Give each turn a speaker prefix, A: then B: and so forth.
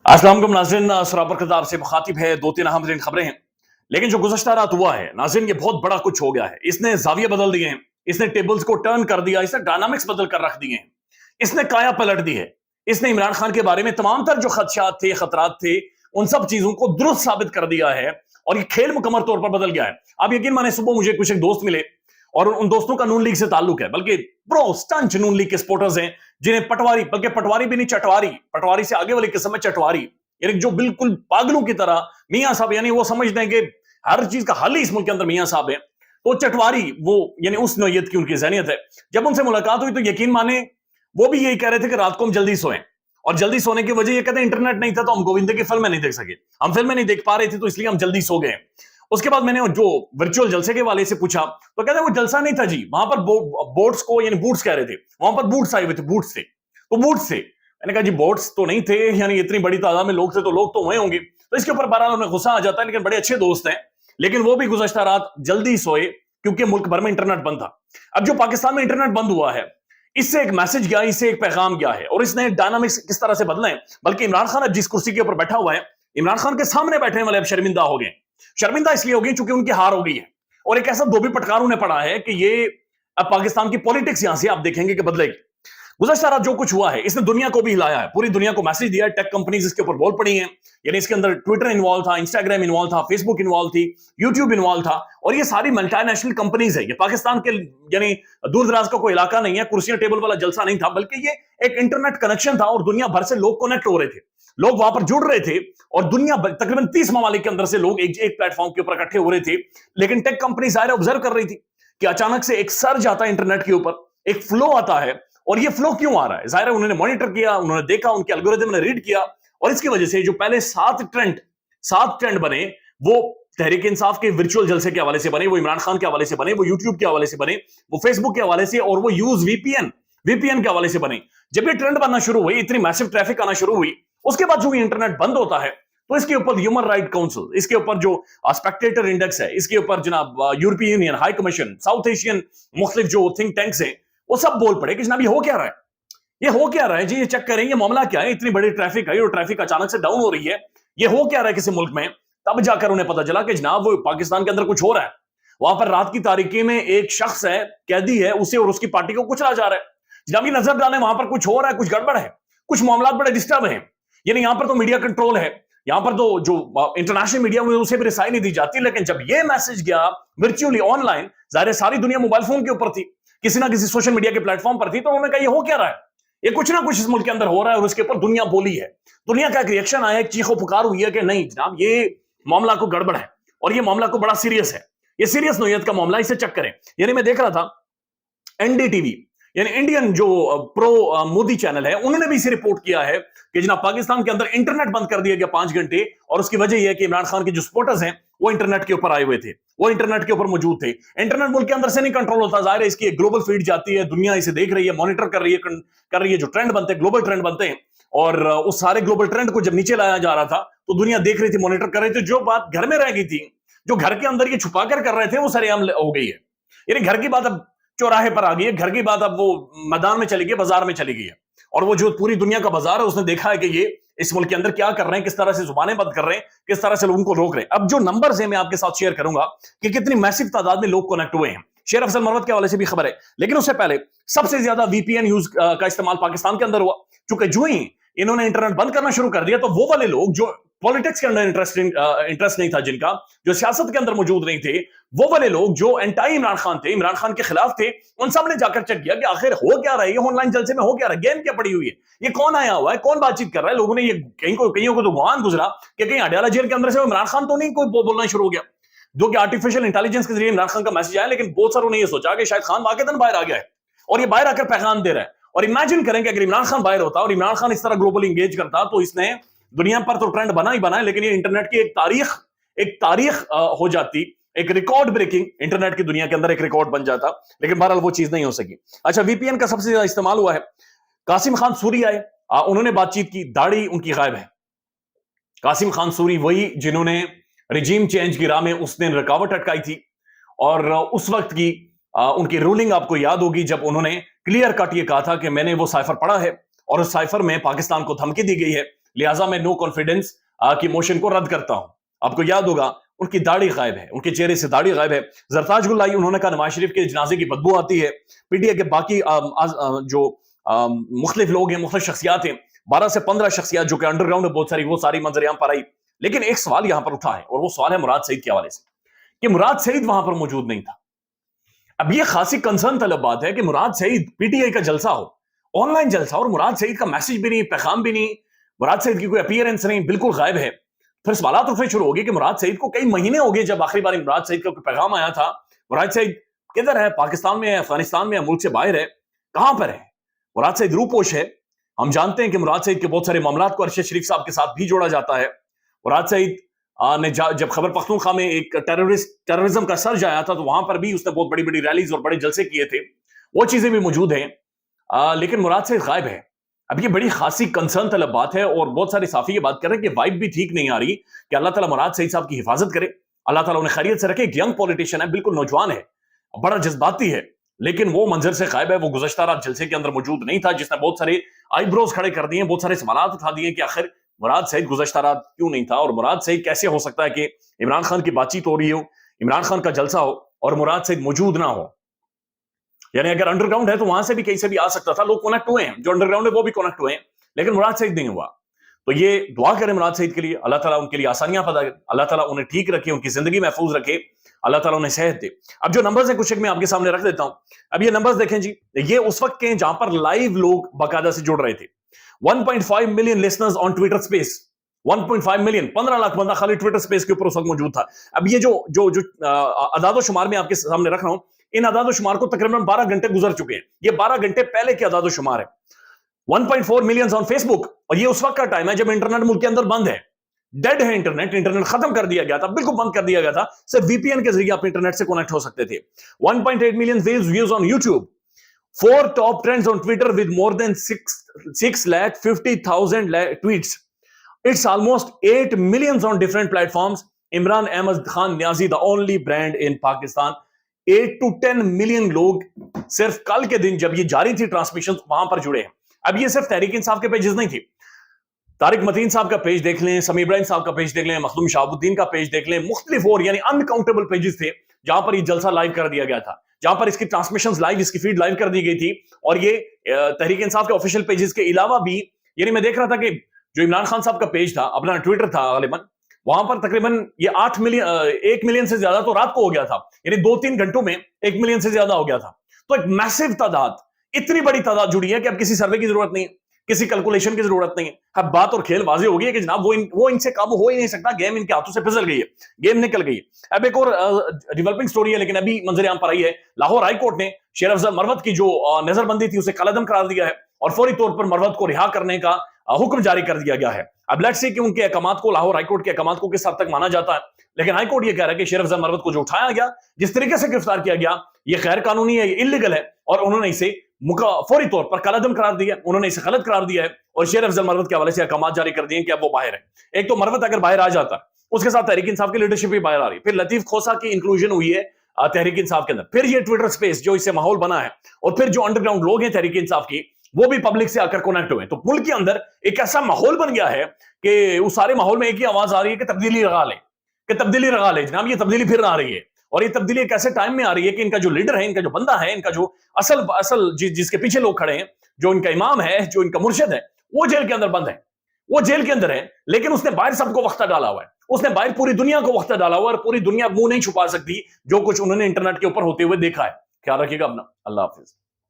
A: अस्सलाम वालेकुम नाज़रीन, सराबर खिताब से मुखातिब है। दो तीन अहम तरीन खबरें हैं, लेकिन जो गुज़श्ता रात हुआ है नाज़रीन, ये बहुत बड़ा कुछ हो गया है। इसने जाविये बदल दिए हैं, इसने टेबल्स को टर्न कर दिया, इसने डायनामिक्स बदल कर रख दिए हैं, इसने काया पलट दी है। इसने इमरान खान के बारे में तमाम तर जो खदशात थे, खतरात थे, उन सब चीजों को दुरुस्त साबित कर दिया है और ये खेल मुकम्मल तौर पर बदल गया है। आप यकीन माने, सुबह मुझे कुछ एक दोस्त मिले और उन दोस्तों का नून लीग से ताल्लुक है, बल्कि प्रो स्टंच नून लीग के सपोर्टर्स हैं, जिन्हें पटवारी, बल्कि पटवारी भी नहीं, चटवारी, पटवारी से आगे वाली किस्म में चटवारी, यानी जो बिल्कुल पागलों की तरह मियां साहब, यानी वो समझते हैं कि हर चीज का हल ही इस मुल्क के अंदर मियां साहब है। तो चटवारी, वो यानी उस नौयत की उनकी ज़हनियत है। जब उनसे मुलाकात हुई तो यकीन माने वो भी यही कह रहे थे कि रात को हम जल्दी सोएं, और जल्दी सोने की वजह ये कहते हैं इंटरनेट नहीं था तो हम गोविंदे की फिल्में नहीं देख सके, हम फिल्में नहीं देख पा रहे थे तो इसलिए हम जल्दी सो गए। उसके बाद मैंने जो वर्चुअल जलसे के वाले से पूछा तो कहते हैं वो जलसा नहीं था जी, वहां पर बोट्स को, यानी बूट्स कह रहे थे, वहां पर बूट्स आए हुए थे, बूट्स थे, तो बूट्स थे। मैंने कहा जी बोट्स तो नहीं थे, यानी इतनी बड़ी तादाद में लोग थे तो लोग तो हुए होंगे। तो इसके ऊपर बहरहाल उन्हें गुस्सा आ जाता है, लेकिन बड़े अच्छे दोस्त हैं। लेकिन वो भी गुज़श्ता रात जल्दी सोए क्योंकि मुल्क भर में इंटरनेट बंद था। अब जो पाकिस्तान में इंटरनेट बंद हुआ है, इससे एक मैसेज गया, इससे एक पैगाम गया है, और इसने डायनामिक्स किस तरह से बदले हैं। बल्कि इमरान खान अब जिस कुर्सी के ऊपर बैठा हुआ है, इमरान खान के सामने बैठने वाले अब शर्मिंदा हो गए। शर्मिंदा इसलिए हो गई क्योंकि उनकी हार हो गई है, और एक ऐसा धोबी पटकार उन्हें पड़ा है कि ये अब पाकिस्तान की पॉलिटिक्स यहां से आप देखेंगे कि बदलेगी। गुज़श्ता रात जो कुछ हुआ है, इसने दुनिया को भी हिलाया है, पूरी दुनिया को मैसेज दिया है। टेक कंपनीज इसके ऊपर बोल पड़ी हैं, यानी इसके अंदर ट्विटर इन्वॉल्व था, इंस्टाग्राम इन्वॉल्व था, फेसबुक इन्वॉल्व थी, यूट्यूब इन्वॉल्व था, और ये सारी मल्टीनेशनल कंपनीज है। ये पाकिस्तान के यानी दूर दराज का कोई इलाका नहीं है, कुर्सियां टेबल वाला जलसा नहीं था, बल्कि ये एक इंटरनेट कनेक्शन था और दुनिया भर से लोग कनेक्ट हो रहे थे, लोग वहां पर जुड़ रहे थे, और दुनिया तकरीबन 30 ममालिक के अंदर से लोग एक प्लेटफॉर्म के ऊपर इकट्ठे हो रहे थे। लेकिन टेक कंपनी जाहिर ऑब्जर्व कर रही थी कि अचानक से एक सर्ज आता है इंटरनेट के ऊपर, एक फ्लो आता है, और ये फ्लो क्यों आ रहा है, जाहिर है उन्होंने मॉनिटर किया, उन्होंने देखा, उनके एल्गोरिथम ने रीड किया, और इसकी वजह से जो पहले 7 ट्रेंड बने, वो तहरीक इंसाफ के वर्चुअल जलसे के हवाले से बने, वो इमरान खान के हवाले से बने, वो यूट्यूब के हवाले से बने, वो फेसबुक के हवाले से, और वो यूज वीपीएन के हवाले से बने। जब ये ट्रेंड बनना शुरू हुई, इतनी मैसिव ट्रैफिक आना शुरू हुई, उसके बाद जो इंटरनेट बंद होता है तो इसके ऊपर ह्यूमन राइट काउंसिल, इसके ऊपर जो स्पेक्टेटर इंडेक्स है, इसके ऊपर जनाब European union, high commission, south Asian मुख्तलिफ जो थिंक टैंक्स हैं, वो सब बोल पड़े कि जनाब ये हो क्या रहा है, ये हो क्या रहा है जी, ये चेक करें, ये मामला क्या है, इतनी बड़ी ट्रैफिक है और ट्रैफिक अचानक से डाउन हो रही है, ये हो क्या रहा है किसी मुल्क में। तब जाकर उन्हें पता चला कि जनाब वो पाकिस्तान के अंदर कुछ हो रहा है। वहां पर रात की तारीकी में एक शख्स है, कैदी है, उसे और उसकी पार्टी को कुचला जा रहा है। जनाब ये नजर डालें, वहां पर कुछ हो रहा है, कुछ गड़बड़ है, कुछ मामला बड़े डिस्टर्ब है। यानी यहां पर तो मीडिया कंट्रोल है, यहां पर तो जो इंटरनेशनल मीडिया में उसे भी रिसाई नहीं दी जाती, लेकिन जब ये मैसेज गया वर्चुअली ऑनलाइन, जाहिर सारी दुनिया मोबाइल फोन के ऊपर थी, किसी ना किसी सोशल मीडिया के प्लेटफॉर्म पर थी, तो उन्होंने कहा ये हो क्या रहा है, ये कुछ ना कुछ इस मुल्क के अंदर हो रहा है, और उसके ऊपर दुनिया बोली है। दुनिया का एक रिएक्शन आया, एक चीखो पुकार हुई है कि नहीं जनाब ये मामला को गड़बड़ है, और ये मामला को बड़ा सीरियस है, ये सीरियस नोयत का मामला, इसे चेक करें। यानी मैं देख रहा था एनडीटीवी, यानी इंडियन जो प्रो मोदी चैनल है, उन्होंने भी इसे रिपोर्ट किया है कि जनाब पाकिस्तान के अंदर इंटरनेट बंद कर दिया गया 5 घंटे, और उसकी वजह यह है कि इमरान खान के जो सपोर्टर्स हैं वो इंटरनेट के ऊपर आए हुए थे, वो इंटरनेट के ऊपर मौजूद थे। इंटरनेट मुल्क के अंदर से नहीं कंट्रोल होता, जाहिर है इसकी एक ग्लोबल फीड जाती है, दुनिया इसे देख रही है, मॉनिटर कर रही है, जो ट्रेंड बनते हैं, ग्लोबल ट्रेंड बनते हैं, और उस सारे ग्लोबल ट्रेंड को जब नीचे लाया जा रहा था तो दुनिया देख रही थी, मॉनिटर कर रही थी। जो बात घर में रह गई थी, जो घर के अंदर ये छुपा कर रहे थे, वो सरेआम हो गई है। यानी घर की बात अब चौराहे पर आ गई है, घर की बात अब वो मैदान में चली गई, बाजार में चली गई है, और वो जो पूरी दुनिया का बाजार है उसने देखा है कि ये इस मुल्क के अंदर क्या कर रहे हैं, किस तरह से जुबानें बंद कर रहे हैं, किस तरह से लोगों को रोक रहे हैं। अब जो नंबर्स हैं मैं आपके साथ शेयर करूंगा कि कितनी मैसिव तादाद में लोग कनेक्ट हुए हैं। शेर अफजल मरवत के हवाले से भी खबर है, लेकिन उससे पहले सबसे ज्यादा वीपीएन यूज का इस्तेमाल पाकिस्तान के अंदर हुआ, क्योंकि जो ही इन्होंने इंटरनेट बंद करना शुरू कर दिया तो वो वाले लोग जो पॉलिटिक्स के अंदर इंटरेस्ट नहीं था, जिनका जो सियासत के अंदर मौजूद नहीं थे, वो वाले लोग जो एंटाई इमरान खान थे, इमरान खान के खिलाफ थे, उन सब ने जाकर चेक किया कि आखिर हो क्या रहा है, ये ऑनलाइन जलसे में हो क्या रहा है, गेम क्या पड़ी हुई है, ये कौन आया हुआ है, कौन बातचीत कर रहा है। लोगों ने ये कईयों को तो गुमान गुजरा कि कहीं अडयाला जेल के अंदर से इमरान खान तो नहीं कोई बोलना शुरू हो गया, जो कि आर्टिफिशियल इंटेलिजेंस के जरिए इमरान खान का मैसेज आया। लेकिन बहुत सारों ने ये सोचा कि शायद खान वाकईतन बाहर आ गया है, और ये बाहर आकर पैगाम दे रहा है। और इमेजिन करें कि अगर इमरान खान बाहर होता और इमरान खान इस तरह ग्लोबली इंगेज करता, तो इसने दुनिया पर तो ट्रेंड बना ही बना है, लेकिन ये इंटरनेट की एक तारीख हो जाती, एक रिकॉर्ड ब्रेकिंग इंटरनेट की दुनिया के अंदर एक रिकॉर्ड बन जाता। लेकिन बहरहाल वो चीज नहीं हो सकी। अच्छा, वीपीएन का सबसे ज्यादा इस्तेमाल हुआ है। कासिम खान सूरी आए, उन्होंने बातचीत की, दाढ़ी उनकी गायब है। कासिम खान सूरी वही जिन्होंने रिजीम चेंज की राह में उस दिन रुकावट अटकाई थी, और उस वक्त की उनकी रूलिंग आपको याद होगी जब उन्होंने क्लियर कट ये कहा था कि मैंने वो साइफर पढ़ा है और उस साइफर में पाकिस्तान को धमकी दी गई है لہٰذا میں نو کانفیڈنس کی موشن کو رد کرتا ہوں. آپ کو یاد ہوگا ان کی داڑھی غائب ہے, ان کے چہرے سے داڑھی غائب ہے. زرتاج گل آئی, انہوں نے کہا نواز شریف کے جنازے کی بدبو آتی ہے. پی ٹی آئی کے باقی جو مختلف لوگ ہیں, مختلف شخصیات ہیں, 12 سے 15 شخصیات جو کہ انڈر گراؤنڈ ہے بہت ساری, وہ ساری منظر عام پر آئی. لیکن ایک سوال یہاں پر اٹھا ہے, اور وہ سوال ہے مراد سعید کے حوالے سے, کہ مراد سعید وہاں پر موجود نہیں تھا. اب یہ خاصی کنسرن طلب بات ہے کہ مراد سعید پی ٹی آئی کا جلسہ ہو, آن لائن جلسہ, اور مراد سعید کا میسج بھی نہیں, پیغام بھی نہیں, مراد سعید کی کوئی اپیئرنس نہیں, بالکل غائب ہے. پھر سوالات اٹھنے شروع ہو گئے کہ مراد سعید کو کئی مہینے ہو گئے جب آخری بار مراد سعید کا کوئی پیغام آیا تھا. مراد سعید کدھر ہے؟ پاکستان میں ہے, افغانستان میں ہے, ملک سے باہر ہے, کہاں پر ہے؟ مراد سعید روپوش ہے. ہم جانتے ہیں کہ مراد سعید کے بہت سارے معاملات کو ارشد شریف صاحب کے ساتھ بھی جوڑا جاتا ہے. مراد سعید نے جب خیبر پختونخوا میں ایک ٹیررزم کا سرج آیا تھا تو وہاں پر بھی اس نے بہت بڑی بڑی ریلیز اور بڑے جلسے کیے تھے, وہ چیزیں بھی موجود ہیں. لیکن مراد سعید غائب ہے. اب یہ بڑی خاصی کنسرن طلب بات ہے, اور بہت سارے صحافی یہ بات کر رہے ہیں کہ وائب بھی ٹھیک نہیں آ رہی, کہ اللہ تعالیٰ مراد سعید صاحب کی حفاظت کرے, اللہ تعالیٰ انہیں خیریت سے رکھے. ایک ینگ پولیٹیشین ہے, بالکل نوجوان ہے, بڑا جذباتی ہے, لیکن وہ منظر سے غائب ہے. وہ گزشتہ رات جلسے کے اندر موجود نہیں تھا, جس نے بہت سارے آئی بروز کھڑے کر دیے, بہت سارے سوالات اٹھا دیے کہ آخر مراد سعید گزشتہ رات کیوں نہیں تھا, اور مراد سعید کیسے ہو سکتا ہے کہ عمران خان کی بات چیت ہو رہی ہو, عمران خان کا جلسہ ہو, اور مراد سعید موجود نہ ہو. یعنی اگر انڈر گراؤنڈ ہے تو وہاں سے بھی کہیں سے بھی آ سکتا تھا, لوگ کنیکٹ ہوئے ہیں, جو انڈر گراؤنڈ ہے وہ بھی کنیکٹ ہوئے ہیں, لیکن مراد سعید نہیں ہوا. تو یہ دعا کریں مراد سعید کے لیے, اللہ تعالیٰ ان کے لیے آسانیاں پیدا کرے, اللہ تعالیٰ انہیں ٹھیک رکھے, ان کی زندگی محفوظ رکھے, اللہ تعالیٰ انہیں صحت دے. اب جو نمبرز ہیں کچھ ایک میں آپ کے سامنے رکھ دیتا ہوں. اب یہ نمبرز دیکھیں جی, یہ اس وقت کے ہیں جہاں پر لائیو لوگ باقاعدہ سے جڑ رہے تھے. 1.5 million listeners on Twitter space, 1.5 million, 15 lakh بندہ خالی ٹویٹر سپیس کے اوپر اس وقت موجود تھا. اب یہ جو اعداد و شمار میں آپ کے سامنے رکھ رہا ہوں, ان اعداد و شمار کو تقریباً 12 گھنٹے گزر چکے ہیں. یہ 12 گھنٹے پہلے کے اعداد و شمار ہے. 1.4 ملین آن فیس بک, اور یہ اس وقت کا ٹائم ہے جب انٹرنیٹ ملک کے اندر بند ہے, ڈیڈ ہے انٹرنیٹ ختم کر دیا گیا تھا, بالکل بند کر دیا گیا تھا. صرف وی پی این کے ذریعے آپ انٹرنیٹ سے کنیکٹ ہو سکتے تھے. 1.8 million views on YouTube, 4 top trends on Twitter with more than 6,50,000 tweets. It's almost 8 million on different platforms. Imran Ahmad Khan Niazi, the only brand in Pakistan. 8 to 10 million لوگ صرف کل کے دن جب یہ جاری تھی ٹرانسمیشن وہاں پر جڑے ہیں. اب یہ صرف تحریک انصاف کے پیجز نہیں تھی, طارق متین صاحب کا پیج دیکھ لیں, سمیع ابراہیم صاحب کا پیج دیکھ لیں, مخدوم شہاب الدین کا پیج دیکھ لیں, مختلف اور یعنی انکاؤنٹیبل پیجز تھے جہاں پر یہ جلسہ لائیو کر دیا گیا تھا, جہاں پر اس کی ٹرانسمیشنز لائیو, اس کی فیڈ لائیو کر دی گئی تھی. اور یہ تحریک انصاف کے آفیشیل پیجز کے علاوہ بھی, یعنی میں دیکھ رہا تھا کہ جو عمران خان صاحب کا پیج تھا, اپنا ٹویٹر تھا غالباً, وہاں پر تقریباً یہ 1 ملین سے زیادہ تو رات کو ہو گیا تھا, یعنی 2-3 گھنٹوں میں 1 ملین سے زیادہ ہو گیا تھا. تو ایک میسو تعداد, اتنی بڑی تعداد جڑی ہے کہ اب کسی سروے کی ضرورت نہیں, کسی کیلکولیشن کی ضرورت نہیں ہے. اب بات اور کھیل واضح ہو گئی ہے کہ جناب وہ ان سے قابو ہو ہی نہیں سکتا, گیم ان کے ہاتھوں سے پھسل گئی ہے, گیم نکل گئی ہے. اب ایک اور ڈیولپنگ سٹوری ہے, لیکن ابھی منظر عام پر آئی ہے. لاہور ہائی کورٹ نے شیر افضل مروت کی جو نظر بندی تھی اسے کالعدم قرار دیا ہے, اور فوری طور پر مروت کو رہا کرنے کا حکم جاری کر دیا گیا ہے. اب لیٹس سی کہ ان کے احکامات کو, لاہور ہائی کورٹ کے احکامات کو کس حد تک مانا جاتا ہے. لیکن ہائی کورٹ یہ کہہ رہا ہے کہ شیر افضل مروت کو جو اٹھایا گیا, جس طریقے سے گرفتار کیا گیا, یہ غیر قانونی ہے, یہ انلیگل ہے, اور انہوں نے اسے فوری طور پر کالعدم قرار دیا, انہوں نے اسے غلط قرار دیا ہے, اور شیر افضل مروت کے حوالے سے احکامات جاری کر دیے ہیں کہ اب وہ باہر ہے. ایک تو مروت اگر باہر آ جاتا, اس کے ساتھ تحریک انصاف کی لیڈرشپ بھی باہر آ رہی, پھر لطیف کھوسا کی انکلوژن ہوئی ہے تحریک انصاف کے اندر, پھر یہ ٹویٹر سپیس جو اس سے ماحول بنا ہے, اور پھر جو انڈر گراؤنڈ لوگ ہیں تحریک انصاف کی, وہ بھی پبلک سے آ کر کنیکٹ ہوئے. تو ملک کے اندر ایک ایسا ماحول بن گیا ہے کہ اس سارے ماحول میں ایک ہی آواز آ رہی ہے کہ تبدیلی رگا لے, کہ تبدیلی رگا لے جناب. یہ تبدیلی پھر آ رہی ہے, اور یہ تبدیلی ایک ایسے ٹائم میں آ رہی ہے کہ ان کا جو لیڈر ہے, ان کا جو بندہ ہے, ان کا جو اصل جس کے پیچھے لوگ کھڑے ہیں, جو ان کا امام ہے, جو ان کا مرشد ہے, وہ جیل کے اندر بند ہے, وہ جیل کے اندر ہے. لیکن اس نے باہر سب کو وقتہ ڈالا ہوا ہے, اس نے باہر پوری دنیا کو وقتہ ڈالا ہوا ہے, اور پوری دنیا منہ نہیں چھپا سکتی جو کچھ انہوں نے انٹرنیٹ کے اوپر ہوتے ہوئے دیکھا ہے. خیال رکھیے گا اپنا. اللہ حافظ.